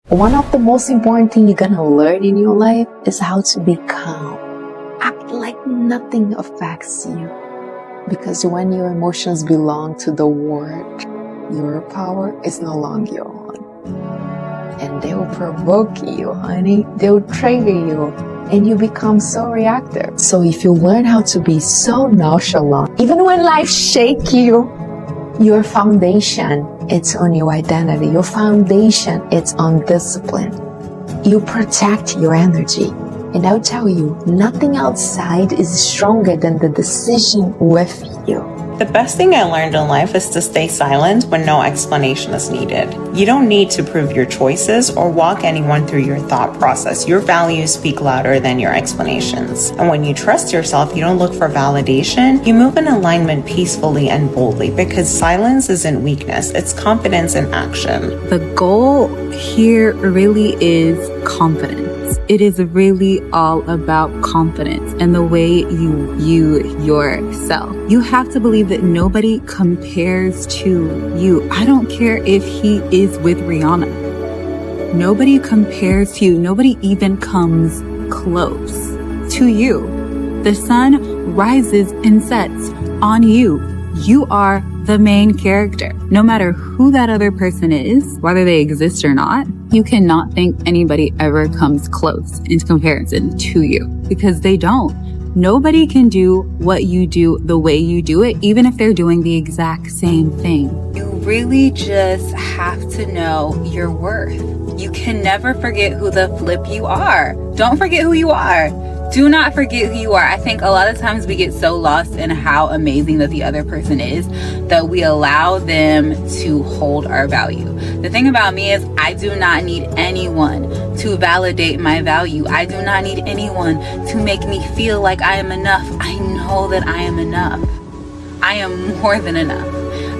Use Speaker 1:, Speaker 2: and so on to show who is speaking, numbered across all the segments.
Speaker 1: One of the most important things you're gonna learn in your life is how to be calm. Act like nothing affects you. Because when your emotions belong to the world, your power is no longer your own. And they will provoke you, honey. They'll trigger you. And you become so reactive. So if you learn how to be so nonchalant, even when life shakes you, your foundation, it's on your identity. Your foundation, it's on discipline. You protect your energy. And I'll tell you, nothing outside is stronger than the decision with you.
Speaker 2: The best thing I learned in life is to stay silent when no explanation is needed. You don't need to prove your choices or walk anyone through your thought process. Your values speak louder than your explanations. And when you trust yourself, you don't look for validation. You move in alignment peacefully and boldly, because silence isn't weakness, it's confidence in action.
Speaker 3: The goal here really is confidence. It is really all about confidence and the way you view yourself. You have to believe that nobody compares to you. I don't care if he is with Rihanna. Nobody compares to you. Nobody even comes close to you. The sun rises and sets on you. You are the main character. No matter who that other person is, whether they exist or not, you cannot think anybody ever comes close in comparison to you, because they don't. Nobody can do what you do the way you do it, even if they're doing the exact same thing. You really just have to know your worth. You can never forget who the flip you are. Don't forget who you are. Do not forget who you are. I think a lot of times we get so lost in how amazing that the other person is that we allow them to hold our value. The thing about me is I do not need anyone to validate my value. I do not need anyone to make me feel like I am enough. I know that I am enough. I am more than enough.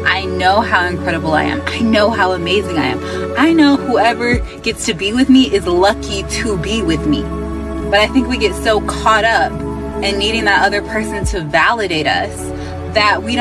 Speaker 3: I know how incredible I am. I know how amazing I am. I know whoever gets to be with me is lucky to be with me. But I think we get so caught up in needing that other person to validate us that we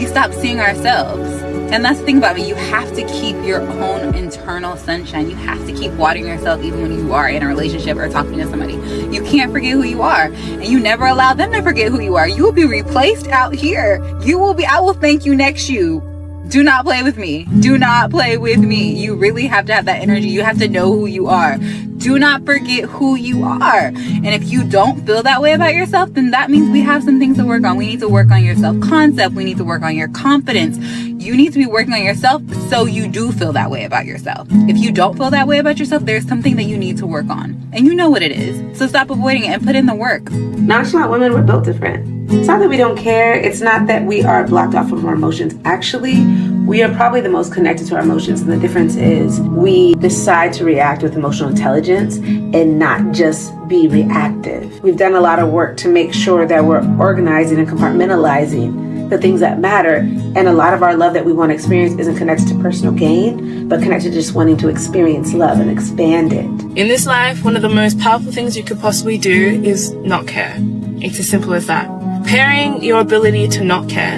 Speaker 3: stop seeing ourselves. And that's the thing about me. You have to keep your own internal sunshine. You have to keep watering yourself even when you are in a relationship or talking to somebody. You can't forget who you are. And you never allow them to forget who you are. You will be replaced out here. I will thank you next you. Do not play with me. Do not play with me. You really have to have that energy. You have to know who you are. Do not forget who you are. And if you don't feel that way about yourself, then that means we have some things to work on. We need to work on your self-concept. We need to work on your confidence. You need to be working on yourself so you do feel that way about yourself. If you don't feel that way about yourself, there's something that you need to work on. And you know what it is. So stop avoiding it and put in the work.
Speaker 4: Nonchalant women were built different. It's not that we don't care. It's not that we are blocked off from our emotions. Actually, we are probably the most connected to our emotions. And the difference is we decide to react with emotional intelligence and not just be reactive. We've done a lot of work to make sure that we're organizing and compartmentalizing the things that matter. And a lot of our love that we want to experience isn't connected to personal gain, but connected to just wanting to experience love and expand it.
Speaker 5: In this life, one of the most powerful things you could possibly do is not care. It's as simple as that. Pairing your ability to not care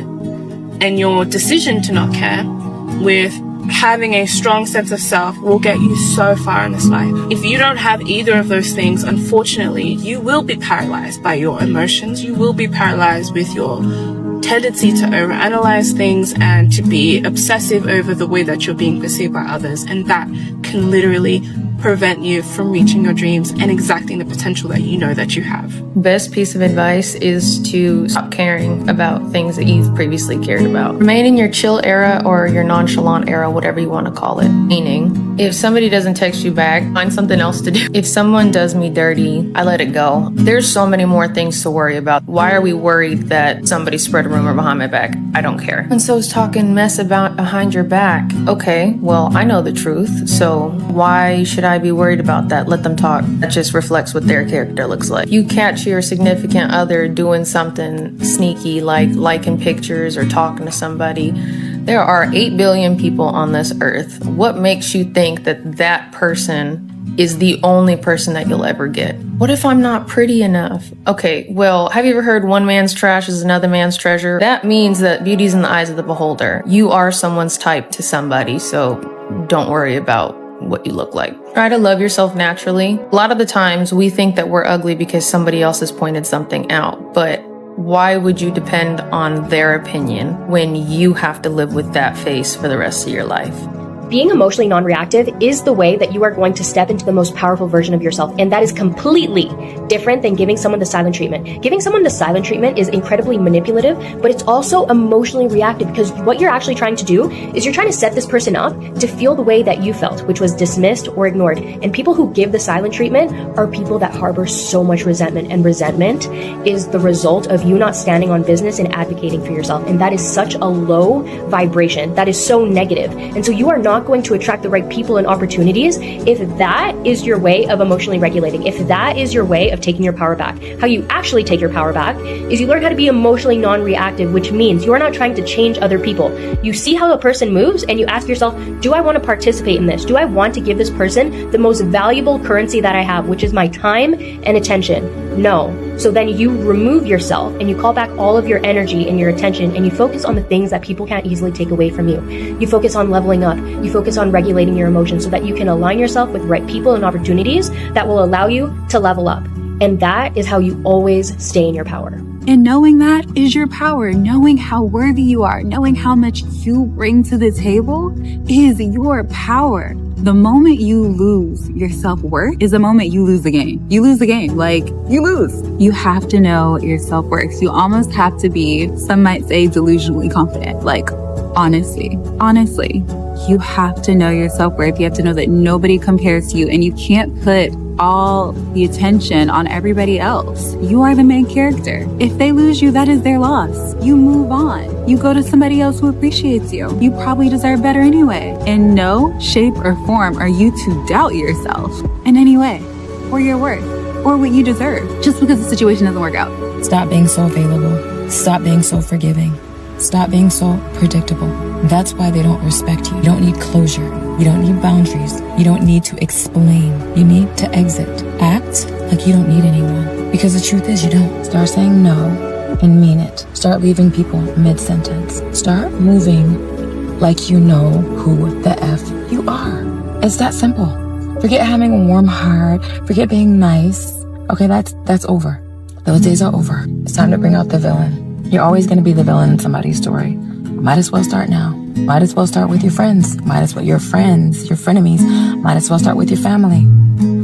Speaker 5: and your decision to not care with having a strong sense of self will get you so far in this life. If you don't have either of those things, unfortunately, you will be paralyzed by your emotions. You will be paralyzed with your tendency to overanalyze things and to be obsessive over the way that you're being perceived by others. And that can literally prevent you from reaching your dreams and exacting the potential that you know that you have.
Speaker 6: Best piece of advice is to stop caring about things that you've previously cared about. Remain in your chill era or your nonchalant era, whatever you want to call it. Meaning, if somebody doesn't text you back, find something else to do. If someone does me dirty, I let it go. There's so many more things to worry about. Why are we worried that somebody spread a rumor behind my back? I don't care. And so's talking mess about behind your back. Okay, well, I know the truth, so why should I be worried about that? Let them talk. That just reflects what their character looks like. You catch your significant other doing something sneaky like liking pictures or talking to somebody. There are 8 billion people on this earth. What makes you think that that person is the only person that you'll ever get? What if I'm not pretty enough? Okay, well, have you ever heard one man's trash is another man's treasure? That means that beauty's in the eyes of the beholder. You are someone's type to somebody, so don't worry about what you look like. Try to love yourself naturally. A lot of the times we think that we're ugly because somebody else has pointed something out, but why would you depend on their opinion when you have to live with that face for the rest of your life?
Speaker 7: Being emotionally non-reactive is the way that you are going to step into the most powerful version of yourself. And that is completely different than giving someone the silent treatment. Giving someone the silent treatment is incredibly manipulative, but it's also emotionally reactive, because what you're actually trying to do is you're trying to set this person up to feel the way that you felt, which was dismissed or ignored. And people who give the silent treatment are people that harbor so much resentment, and resentment is the result of you not standing on business and advocating for yourself. And that is such a low vibration. That is so negative. And so you are not going to attract the right people and opportunities if that is your way of emotionally regulating, if that is your way of taking your power back. How you actually take your power back is you learn how to be emotionally non-reactive, which means you are not trying to change other people. You see how a person moves and you ask yourself, do I want to participate in this? Do I want to give this person the most valuable currency that I have, which is my time and attention? No. So then you remove yourself and you call back all of your energy and your attention, and you focus on the things that people can't easily take away from you. You focus on leveling up. You focus on regulating your emotions so that you can align yourself with right people and opportunities that will allow you to level up. And that is how you always stay in your power.
Speaker 3: And knowing that is your power. Knowing how worthy you are, knowing how much you bring to the table is your power. The moment you lose your self-worth is the moment you lose the game. You lose the game. Like, you lose. You have to know your self-worth. You almost have to be, some might say, delusionally confident. Like, honestly, you have to know your self-worth. You have to know that nobody compares to you, and you can't put all the attention on everybody else. You are the main character. If they lose you, that is their loss. You move on. You go to somebody else who appreciates you. You probably deserve better anyway. In no shape or form are you to doubt yourself in any way, or your worth, or what you deserve, just because the situation doesn't work out.
Speaker 8: Stop being so available. Stop being so forgiving. Stop being so predictable. That's why they don't respect you. You don't need closure. You don't need boundaries. You don't need to explain. You need to exit. Act like you don't need anyone. Because the truth is you don't. Start saying no and mean it. Start leaving people mid-sentence. Start moving like you know who the F you are. It's that simple. Forget having a warm heart. Forget being nice. Okay, that's over. Those days are over. It's time to bring out the villain. You're always going to be the villain in somebody's story. Might as well start now. Might as well start with your friends. Might as well, your friends, your frenemies. Might as well start with your family.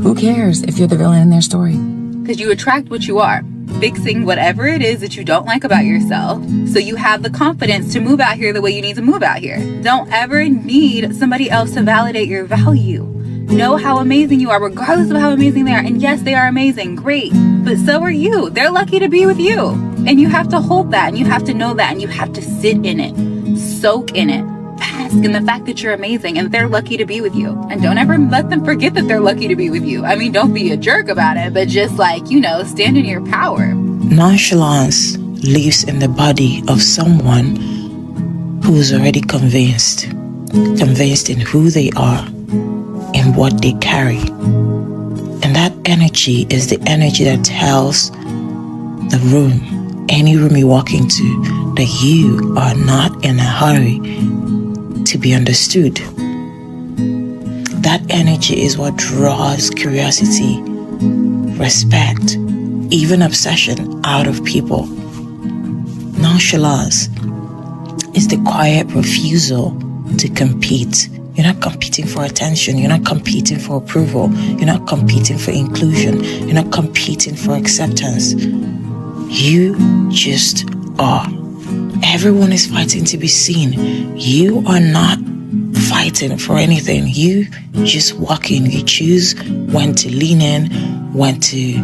Speaker 8: Who cares if you're the villain in their story?
Speaker 3: Because you attract what you are, fixing whatever it is that you don't like about yourself, so you have the confidence to move out here the way you need to move out here. Don't ever need somebody else to validate your value. Know how amazing you are, regardless of how amazing they are. And yes, they are amazing, great, but so are you. They're lucky to be with you. And you have to hold that, and you have to know that, and you have to sit in it, soak in it, bask in the fact that you're amazing and they're lucky to be with you. And don't ever let them forget that they're lucky to be with you. I mean, don't be a jerk about it, but just like, stand in your power.
Speaker 9: Nonchalance lives in the body of someone who's already convinced in who they are and what they carry. And that energy is the energy that tells the room, any room you walk into, that you are not in a hurry to be understood. That energy is what draws curiosity, respect, even obsession out of people. Nonchalance is the quiet refusal to compete. You're not competing for attention. You're not competing for approval. You're not competing for inclusion. You're not competing for acceptance. You just are. Everyone is fighting to be seen. You are not fighting for anything. You just walk in. You choose when to lean in, when to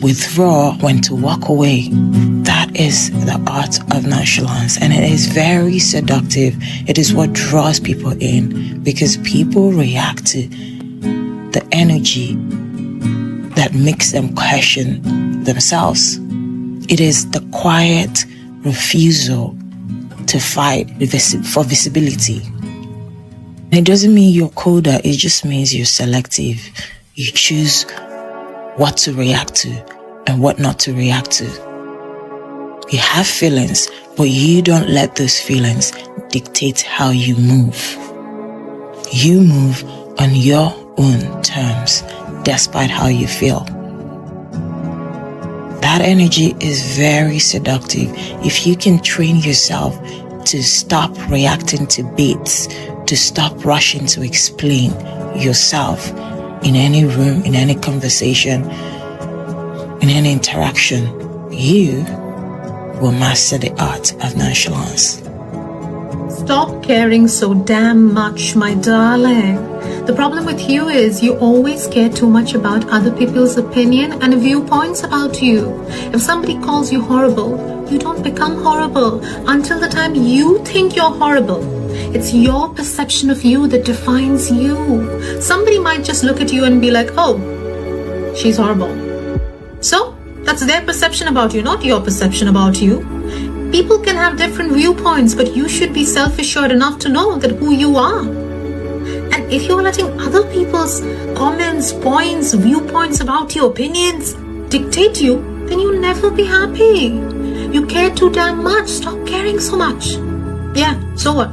Speaker 9: withdraw, when to walk away. That is the art of nonchalance, and it is very seductive. It is what draws people in, because people react to the energy that makes them question themselves. It is the quiet refusal to fight for visibility. And it doesn't mean you're colder, it just means you're selective. You choose what to react to and what not to react to. You have feelings, but you don't let those feelings dictate how you move. You move on your own terms, despite how you feel. That energy is very seductive. If you can train yourself to stop reacting to beats, to stop rushing to explain yourself in any room, in any conversation, in any interaction, you will master the art of nonchalance.
Speaker 10: Stop caring so damn much, my darling. The problem with you is you always care too much about other people's opinion and viewpoints about you. If somebody calls you horrible, you don't become horrible until the time you think you're horrible. It's your perception of you that defines you. Somebody might just look at you and be like, oh, she's horrible. So, that's their perception about you, not your perception about you. People can have different viewpoints, but you should be self-assured enough to know that who you are. And if you're letting other people's comments, points, viewpoints about your opinions dictate you, then you'll never be happy. You care too damn much. Stop caring so much. Yeah, so what?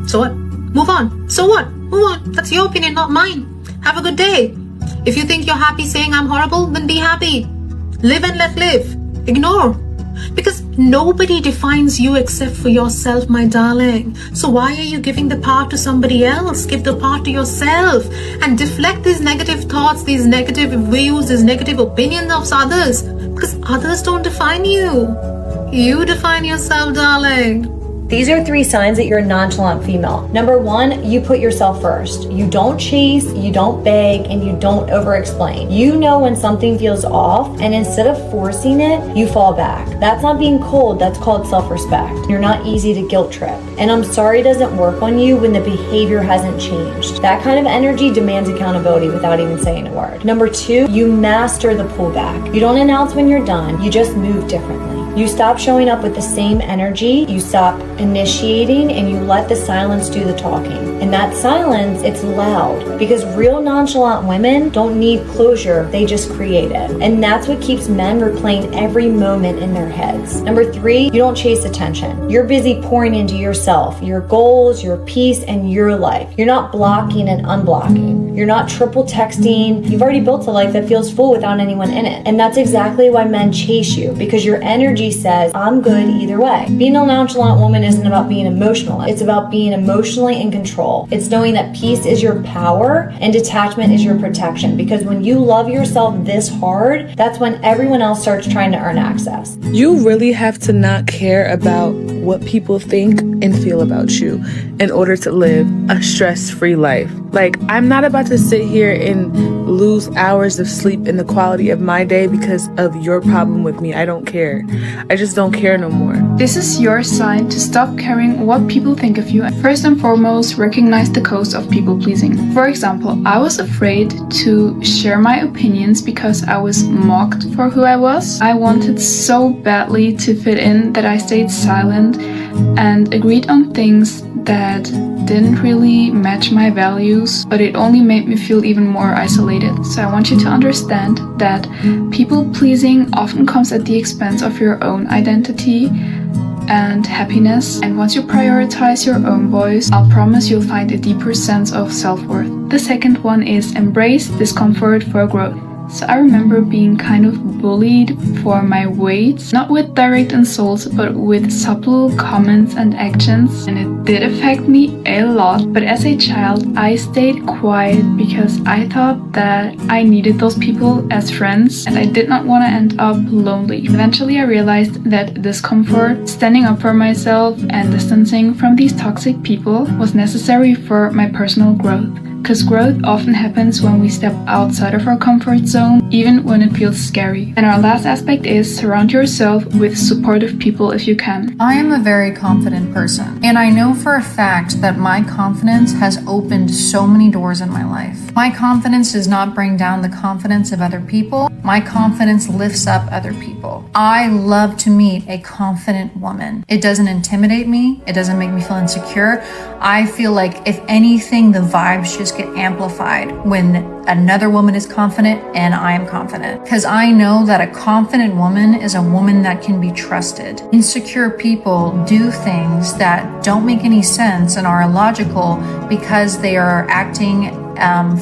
Speaker 10: So what? Move on. So what? Move on. That's your opinion, not mine. Have a good day. If you think you're happy saying I'm horrible, then be happy. Live and let live. Ignore. Because nobody defines you except for yourself, my darling. So why are you giving the power to somebody else? Give the power to yourself and deflect these negative thoughts, these negative views, these negative opinions of others. Because others don't define you. You define yourself, darling.
Speaker 7: These are 3 signs that you're a nonchalant female. Number 1, you put yourself first. You don't chase, you don't beg, and you don't over-explain. You know when something feels off, and instead of forcing it, you fall back. That's not being cold, that's called self-respect. You're not easy to guilt trip. And I'm sorry doesn't work on you when the behavior hasn't changed. That kind of energy demands accountability without even saying a word. Number 2, you master the pullback. You don't announce when you're done, you just move differently. You stop showing up with the same energy, you stop initiating, and you let the silence do the talking. And that silence, it's loud, because real nonchalant women don't need closure, they just create it. And that's what keeps men replaying every moment in their heads. Number 3, you don't chase attention. You're busy pouring into yourself, your goals, your peace, and your life. You're not blocking and unblocking. You're not triple texting. You've already built a life that feels full without anyone in it. And that's exactly why men chase you, because your energy says, I'm good either way. Being a nonchalant woman isn't about being emotional. It's about being emotionally in control. It's knowing that peace is your power and detachment is your protection. Because when you love yourself this hard, that's when everyone else starts trying to earn access.
Speaker 5: You really have to not care about what people think and feel about you in order to live a stress-free life. Like, I'm not about to sit here and lose hours of sleep in the quality of my day because of your problem with me. I don't care. I just don't care no more.
Speaker 11: This is your sign to stop caring what people think of you. First and foremost, recognize the cost of people pleasing. For example, I was afraid to share my opinions because I was mocked for who I was. I wanted so badly to fit in that I stayed silent and agreed on things that didn't really match my values, but it only made me feel even more isolated. So I want you to understand that people pleasing often comes at the expense of your own identity and happiness. And once you prioritize your own voice, I'll promise you'll find a deeper sense of self-worth. The second one is embrace discomfort for growth. So I remember being kind of bullied for my weight, not with direct insults, but with subtle comments and actions. And it did affect me a lot. But as a child, I stayed quiet because I thought that I needed those people as friends and I did not want to end up lonely. Eventually, I realized that discomfort, standing up for myself and distancing from these toxic people was necessary for my personal growth. Because growth often happens when we step outside of our comfort zone, even when it feels scary. And our last aspect is surround yourself with supportive people if you can.
Speaker 12: I am a very confident person, and I know for a fact that my confidence has opened so many doors in my life. My confidence does not bring down the confidence of other people. My confidence lifts up other people. I love to meet a confident woman. It doesn't intimidate me. It doesn't make me feel insecure. I feel like if anything, the vibes just get amplified when another woman is confident and I am confident. Because I know that a confident woman is a woman that can be trusted. Insecure people do things that don't make any sense and are illogical because they are acting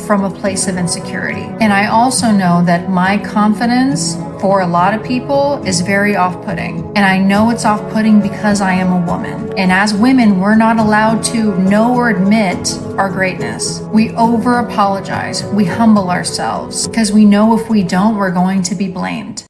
Speaker 12: from a place of insecurity. And I also know that my confidence for a lot of people is very off-putting. And I know it's off-putting because I am a woman. And as women, we're not allowed to know or admit our greatness. We over-apologize. We humble ourselves because we know if we don't, we're going to be blamed.